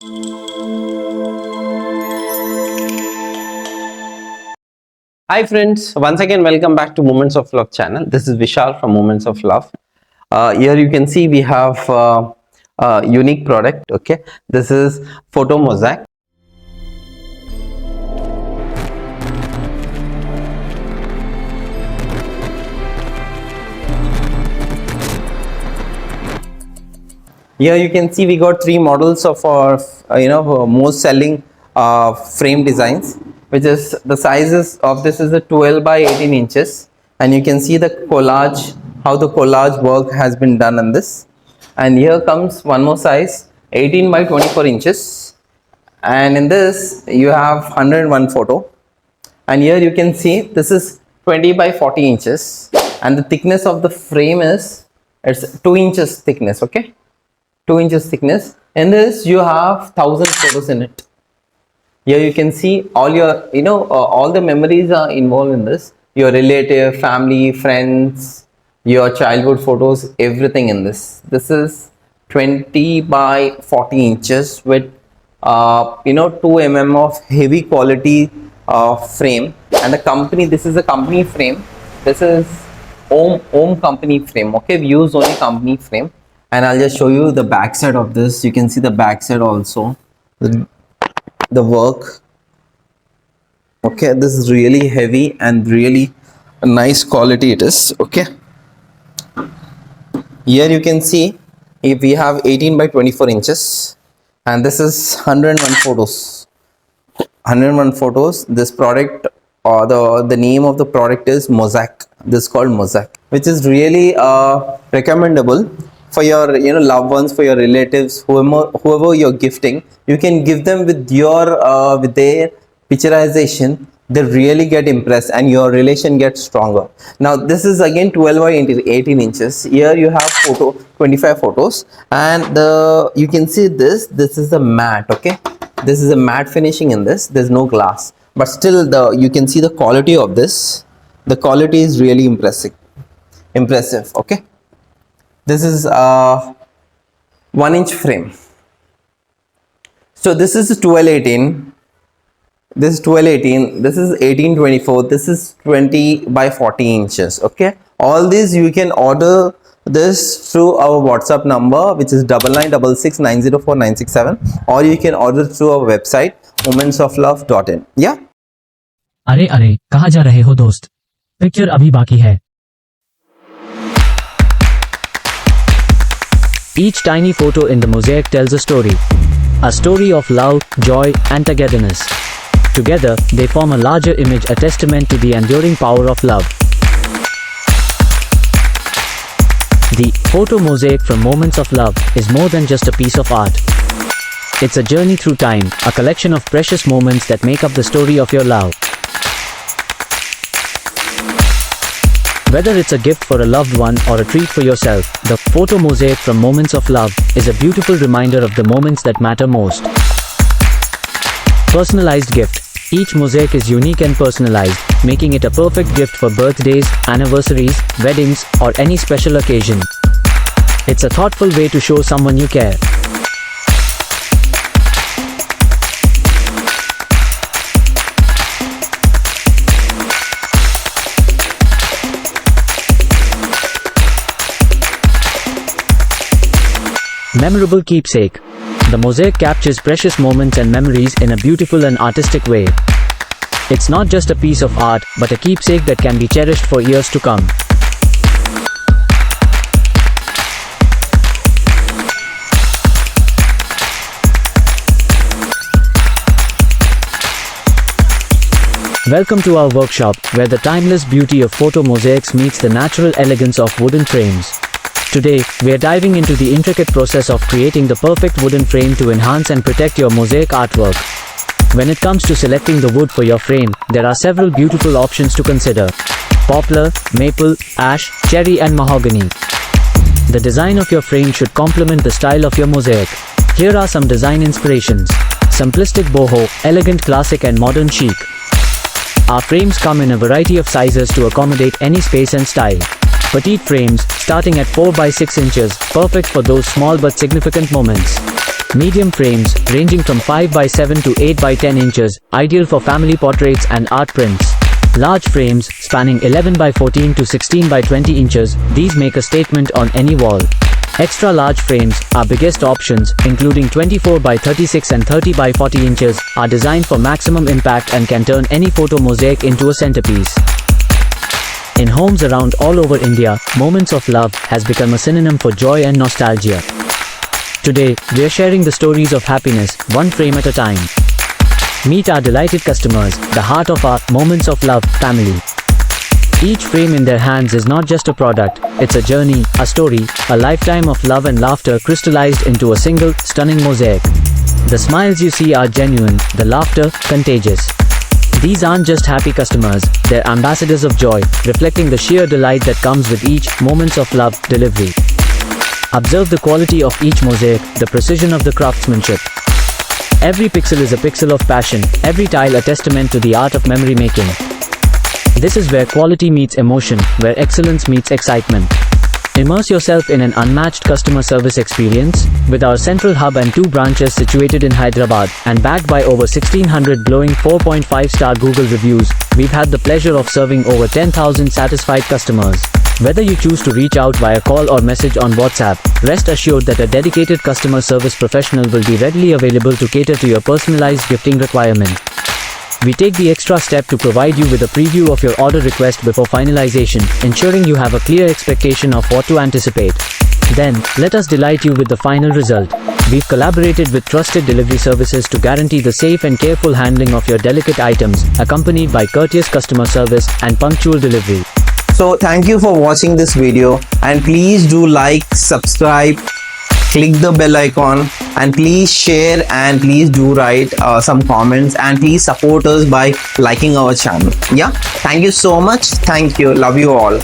Hi friends, once again welcome back to Moments of Love channel. This is Vishal from Moments of Love. Here you can see we have a unique product. Okay, this is Photo Mosaic. Here you can see we got three models of our most selling frame designs, which is the sizes of this is a 12 by 18 inches, and you can see the collage, how the collage work has been done on this. And here comes one more size, 18 by 24 inches, and in this you have 101 photo. And here you can see this is 20 by 40 inches, and the thickness of the frame is it's 2 inches thickness. Okay, 2 inches thickness. In this you have 1000 photos in it. Here you can see all your all the memories are involved in this, your relative, family, friends, your childhood photos, everything in this. This is 20 by 40 inches with 2 mm of heavy quality frame. And the company, this is a company frame. This is Om company frame. Okay, we use only company frame. And I'll just show you the back side of this. You can see the back side also, the work. Okay, this is really heavy and really nice quality it is. Okay, here you can see if we have 18 by 24 inches, and this is 101 photos. 101 photos. This product, or the name of the product is Mosaic. This is called Mosaic, which is really recommendable for your loved ones, for your relatives, whoever you're gifting. You can give them with your with their picturization. They really get impressed and your relation gets stronger. Now this is again 12 by 18 inches. Here you have 25 photos, and you can see this is the matte. Okay, this is a matte finishing in this. There's no glass, but still you can see the quality of this. The quality is really impressive. Okay, this is a 1-inch frame. So this is 1218. This is 1218. This is 1824. This is 20 by 40 inches. Okay, all these you can order this through our WhatsApp number, which is 9966904967, or you can order through our website momentsoflove.in. Yeah. अरे अरे कहाँ जा रहे हो दोस्त, picture अभी बाकी है. Each tiny photo in the mosaic tells a story of love, joy, and togetherness. Together, they form a larger image, a testament to the enduring power of love. The Photo Mosaic from Moments of Love is more than just a piece of art. It's a journey through time, a collection of precious moments that make up the story of your love. Whether it's a gift for a loved one or a treat for yourself, the Photo Mosaic from Moments of Love is a beautiful reminder of the moments that matter most. Personalized gift. Each mosaic is unique and personalized, making it a perfect gift for birthdays, anniversaries, weddings, or any special occasion. It's a thoughtful way to show someone you care. Memorable keepsake. The mosaic captures precious moments and memories in a beautiful and artistic way. It's not just a piece of art, but a keepsake that can be cherished for years to come. Welcome to our workshop, where the timeless beauty of photo mosaics meets the natural elegance of wooden frames. Today, we are diving into the intricate process of creating the perfect wooden frame to enhance and protect your mosaic artwork. When it comes to selecting the wood for your frame, there are several beautiful options to consider: poplar, maple, ash, cherry, and mahogany. The design of your frame should complement the style of your mosaic. Here are some design inspirations: simplistic boho, elegant classic, and modern chic. Our frames come in a variety of sizes to accommodate any space and style. Petite frames, starting at 4 by 6 inches, perfect for those small but significant moments. Medium frames, ranging from 5 by 7 to 8 by 10 inches, ideal for family portraits and art prints. Large frames, spanning 11 by 14 to 16 by 20 inches, these make a statement on any wall. Extra large frames, our biggest options, including 24 by 36 and 30 by 40 inches, are designed for maximum impact and can turn any photo mosaic into a centerpiece. In homes around all over India, moments of love has become a synonym for joy and nostalgia. Today, we are sharing the stories of happiness, one frame at a time. Meet our delighted customers, the heart of our Moments of Love family. Each frame in their hands is not just a product, it's a journey, a story, a lifetime of love and laughter crystallized into a single, stunning mosaic. The smiles you see are genuine, the laughter, contagious. These aren't just happy customers, they're ambassadors of joy, reflecting the sheer delight that comes with each Moments of Love delivery. Observe the quality of each mosaic, the precision of the craftsmanship. Every pixel is a pixel of passion, every tile a testament to the art of memory making. This is where quality meets emotion, where excellence meets excitement. Immerse yourself in an unmatched customer service experience, with our central hub and 2 branches situated in Hyderabad, and backed by over 1600 glowing 4.5-star Google reviews. We've had the pleasure of serving over 10,000 satisfied customers. Whether you choose to reach out via call or message on WhatsApp, rest assured that a dedicated customer service professional will be readily available to cater to your personalized gifting requirement. We take the extra step to provide you with a preview of your order request before finalization, ensuring you have a clear expectation of what to anticipate. Then, let us delight you with the final result. We've collaborated with trusted delivery services to guarantee the safe and careful handling of your delicate items, accompanied by courteous customer service and punctual delivery. So thank you for watching this video, and please do like, subscribe, click the bell icon, and please share, and please do write some comments, and please support us by liking our channel. Yeah, thank you so much. Thank you. Love you all.